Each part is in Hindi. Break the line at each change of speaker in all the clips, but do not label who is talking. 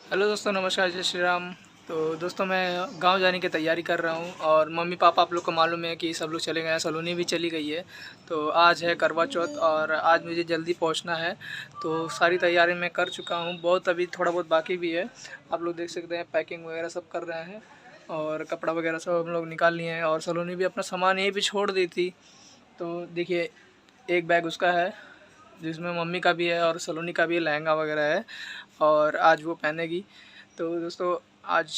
हेलो दोस्तों, नमस्कार, जय श्री राम। तो दोस्तों मैं गांव जाने की तैयारी कर रहा हूं और मम्मी पापा आप लोग को मालूम है कि सब लोग चले गए हैं, सलोनी भी चली गई है। तो आज है करवा चौथ और आज मुझे जल्दी पहुंचना है। तो सारी तैयारी मैं कर चुका हूं, बहुत अभी थोड़ा बहुत बाकी भी है। आप लोग देख सकते हैं पैकिंग वगैरह सब कर रहे हैं और कपड़ा वगैरह सब हम लोग निकाल लिए हैं और सलोनी भी अपना सामान यहीं पर छोड़ दी थी। तो देखिए, एक बैग उसका है जिसमें मम्मी का भी है और सलोनी का भी है, लहंगा वगैरह है और आज वो पहनेगी। तो दोस्तों आज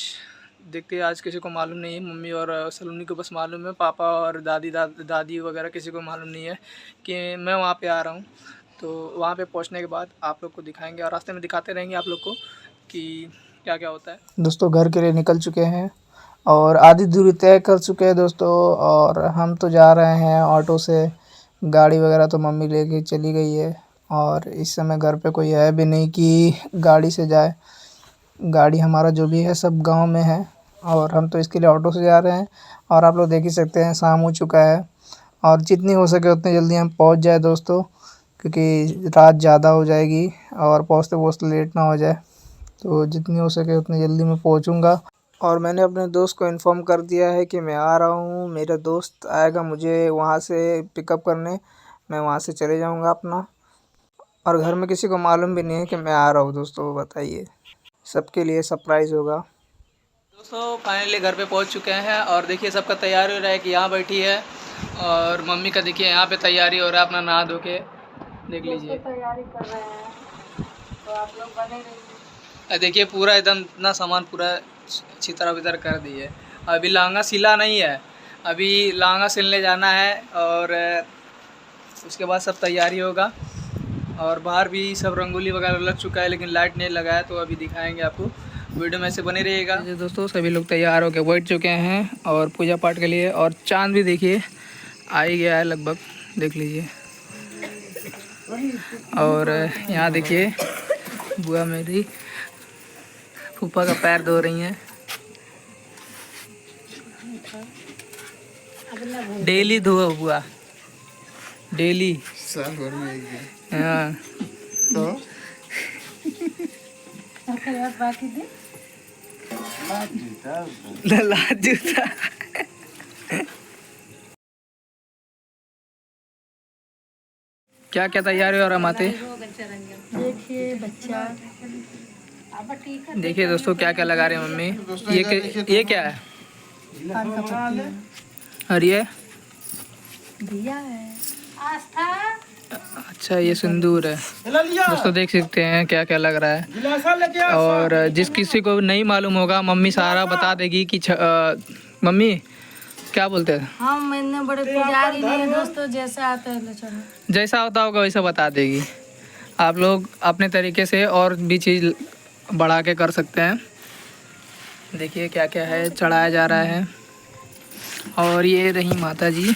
देखते हैं, आज किसी को मालूम नहीं है, मम्मी और सलोनी को बस मालूम है, पापा और दादी वगैरह किसी को मालूम नहीं है कि मैं वहाँ पे आ रहा हूँ। तो वहाँ पे पहुँचने के बाद आप लोग को दिखाएंगे और रास्ते में दिखाते रहेंगे आप लोग को कि क्या क्या होता है। दोस्तों घर के लिए निकल चुके हैं और आधी दूरी तय कर चुके हैं दोस्तों, और हम तो जा रहे हैं ऑटो से। गाड़ी वगैरह तो मम्मी लेके चली गई है और इस समय घर पे कोई है भी नहीं कि गाड़ी से जाए। गाड़ी हमारा जो भी है सब गांव में है और हम तो इसके लिए ऑटो से जा रहे हैं। और आप लोग देख ही सकते हैं शाम हो चुका है और जितनी हो सके उतनी जल्दी हम पहुंच जाए दोस्तों, क्योंकि रात ज़्यादा हो जाएगी और पहुंचते पहुंचते लेट ना हो जाए। तो जितनी हो सके उतनी जल्दी मैं पहुंचूंगा। और मैंने अपने दोस्त को इन्फॉर्म कर दिया है कि मैं आ रहा हूँ, मेरा दोस्त आएगा मुझे वहाँ से पिकअप करने, मैं वहाँ से चले जाऊँगा अपना। और घर में किसी को मालूम भी नहीं है कि मैं आ रहा हूँ दोस्तों, बताइए, सबके लिए सरप्राइज़ होगा। दोस्तों फाइनली घर पे पहुँच चुके हैं और देखिए सबका तैयारी हो रहा है कि यहाँ बैठी है और मम्मी का देखिए यहाँ पे तैयारी हो रहा है अपना नहा धो के, देख लीजिए तैयारी कर रहे हैं। तो आप लोग बने रहिए। देखिए पूरा एकदम इतना सामान पूरा छितर बितर कर दिए। अभी लहंगा सिला नहीं है, अभी लहंगा सिलने जाना है और उसके बाद सब तैयारी होगा। और बाहर भी सब रंगोली वगैरह लग चुका है लेकिन लाइट नहीं लगा है, तो अभी दिखाएंगे आपको, वीडियो में से बने रहिएगा। दोस्तों सभी लोग तैयार होकर बैठ चुके हैं और पूजा पाठ के लिए, और चांद भी देखिए आ ही गया है लगभग, देख लीजिए। और यहाँ देखिए बुआ मेरी फूफा का पैर धो रही हैं। डेली धो बुआ, डेली। हाँ तो लाज जूता। क्या क्या तैयारी हो रहा है माते?
देखिए बच्चा,
देखिए दोस्तों क्या क्या लगा रहे हैं मम्मी। ये क्या है? और ये
दिया है आस्था।
अच्छा ये सिंदूर है दोस्तों, देख सकते हैं क्या क्या लग रहा है। और जिस किसी को नहीं मालूम होगा मम्मी सारा बता देगी कि मम्मी क्या बोलते हैं,
हम मैंने बड़े पुजारी नहीं है दोस्तों, जैसा आता है चलो,
जैसा होता होगा वैसा बता देगी। आप लोग अपने तरीके से और भी चीज़ बढ़ा के कर सकते हैं। देखिए क्या क्या है चढ़ाया जा रहा है। और ये रही माता जी,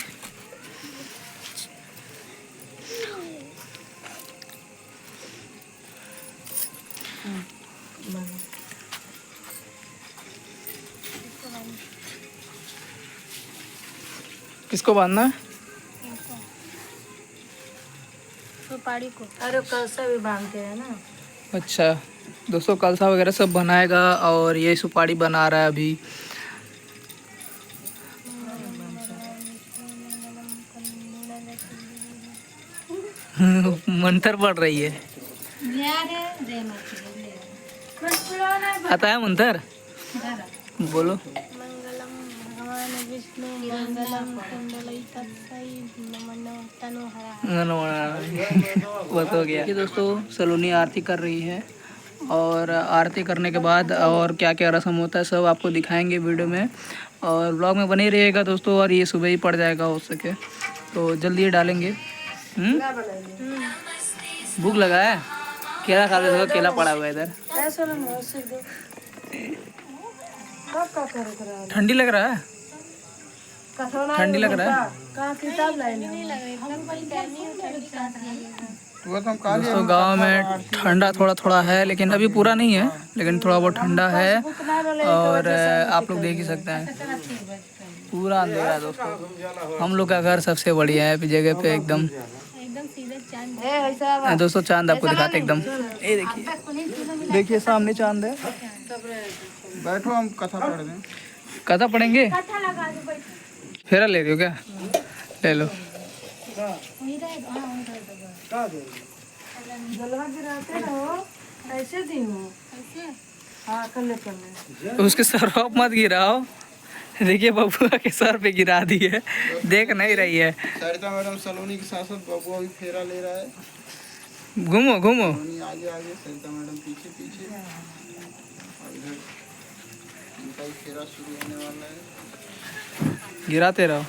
किसको बांधना है?
सुपारी को। अरे कलसा भी बांधते हैं ना।
अच्छा दोस्तों कलसा वगैरह सब बनाएगा और ये सुपारी बना रहा है अभी। मंत्र पढ़ रही है। आता है मंत्र, बोलो।
मंगलम भगवान विष्णु मंगलम कुंडलितस्यै नमो तनोहरा।
वो तो हो गया। ये दोस्तों सलोनी आरती कर रही है और आरती करने के बाद और क्या क्या रस्म होता है सब आपको दिखाएंगे वीडियो में, और ब्लॉग में बने रहिएगा दोस्तों। और ये सुबह ही पड़ जाएगा हो सके तो जल्दी ही डालेंगे। भूख लगा है, केला खा लो, केला पड़ा हुआ है इधर। ठंडी लग रहा है, ठंडी लग रहा है दोस्तों। गांव में ठंडा थोड़ा थोड़ा है लेकिन अभी पूरा नहीं है, लेकिन थोड़ा बहुत ठंडा है। और आप लोग देख ही सकते हैं पूरा अंधेरा है दोस्तों। हम लोग का घर सबसे बढ़िया है जगह पे, एकदम दोस्तों चांद आपको दिखाते एकदम, ये देखिए, देखिए सामने चांद है।
बैठो हम कथा पढ़ दें।
कथा पढ़ेंगे? फेरा ले रही हो क्या? ले लो। उसके सर पे मत गिराओ। देखिए बबुआ के सर पे गिरा दी है, देख नहीं रही है।
सरिता मैडम सलोनी के साथ साथ बबुआ भी फेरा ले रहा है।
घूमो घूमो।
सलोनी आगे आगे, सरिता मैडम पीछे पीछे, और इधर इनका भी फेरा शुरू होने वाला है।
गिराते रहो।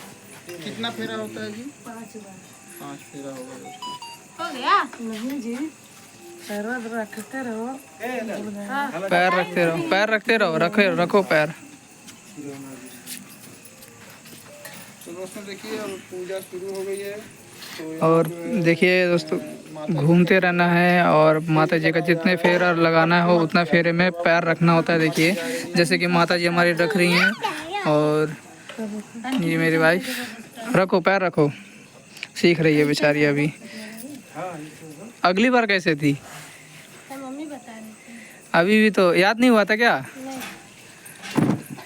कितना फेरा होता है जी? 5 फेरा होगा दोस्तों।
हो गया?
नहीं जी, पैर रखते रहो।
पैर रखते रहो, पैर रखते रहो, रखो पैर।
तो दोस्तों देखिए अब पूजा शुरू हो गई है। तो
और देखिए दोस्तों, घूमते रहना है और माता जी का जितने फेरा लगाना है हो उतना फेरे में पैर रखना होता है। देखिए जैसे कि माता जी हमारी रख रही हैं, और ये मेरी वाइफ, रखो पैर रखो, सीख रही है बेचारी अभी। अगली बार कैसे थी?
मम्मी बता रही थी।
अभी भी तो याद नहीं हुआ था क्या?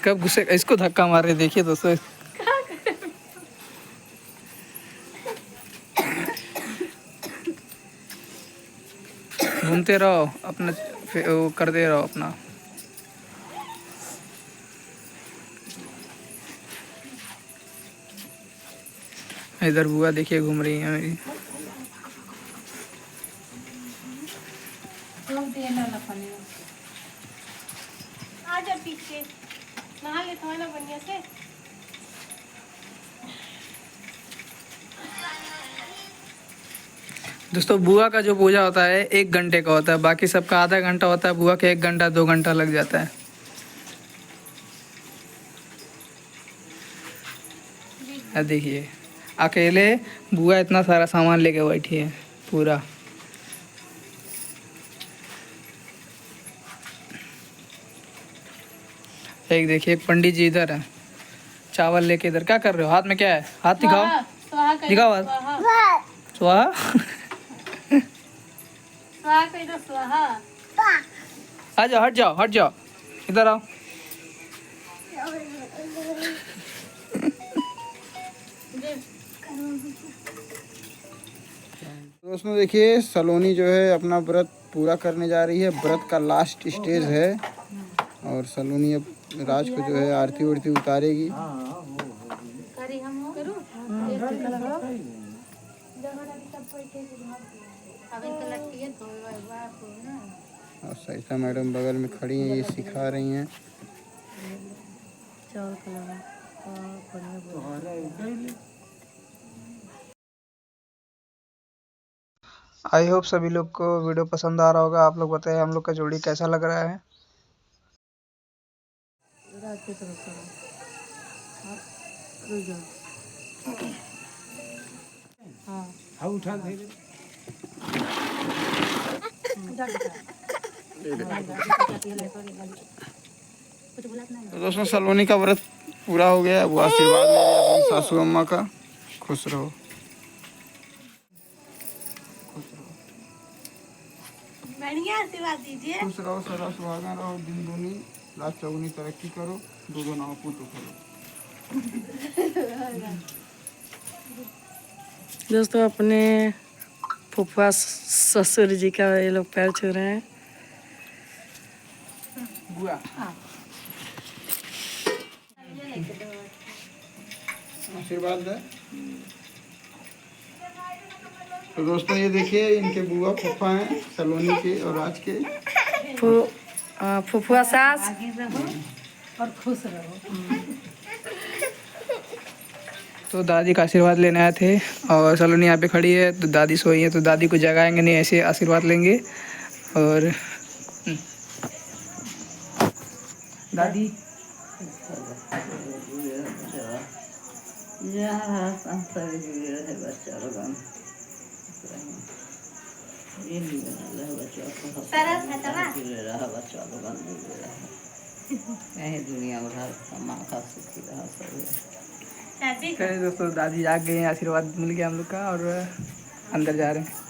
कब गुस्से, इसको धक्का मार रहे, देखिए दोस्तों। घूमते रहो अपना, वो करते रहो अपना। इधर बुआ देखिए घूम रही है मेरी।
आजा पीछे, नहा ले तो है ना बढ़िया से।
दोस्तों बुआ का जो पूजा होता है 1 घंटे का होता है, बाकी सबका आधा घंटा होता है, बुआ के 1 घंटा 2 घंटा लग जाता है। देखिए अकेले बुआ इतना सारा सामान लेके बैठी है पूरा। एक देखिए एक पंडित जी इधर है, चावल लेके इधर। क्या कर रहे हो? हाथ में क्या है? हाथ दिखाओ, दिखाओ हाथ। स्वाहा। आ जाओ, हट जाओ, हट जाओ, इधर आओ।
दोस्तों देखिए सलोनी जो है अपना व्रत पूरा करने जा रही है। व्रत का लास्ट स्टेज है, और सलोनी अब राज को जो है आरती उरती उतारेगी। और सरिता मैडम बगल में खड़ी हैं, ये सिखा रही हैं।
आई होप सभी लोग को वीडियो पसंद आ रहा होगा। आप लोग बताएं हम लोग का जोड़ी कैसा लग रहा है।
तो दोस्तों सलोनी का व्रत पूरा हो गया। वो आशीर्वाद ले लिया अपनी सासू अम्मा का। खुश रहो,
बढ़िया आशीर्वाद दीजिए।
खुश रहो, सदा सुहागन रहो, दिन दूनी रात चौगुनी तरक्की करो, दो नाव पुत्र करो।
दोस्तों अपने फूफा ससुर जी का ये लोग पैर छू रहे हैं।
बुआ
आशीर्वाद है। तो दोस्तों ये देखिए इनके बुआ फूफा हैं, सलोनी के और राज के।
फूफा सास
और खुश रहो।
तो दादी का आशीर्वाद लेने आए थे, और सलोनी यहाँ पे खड़ी है, तो दादी सोई है, तो दादी को जगाएंगे नहीं, ऐसे आशीर्वाद लेंगे। और दादी दोस्तों दादी जाग गए हैं, आशीर्वाद मिल गया हम लोग का। और अंदर जा रहे हैं।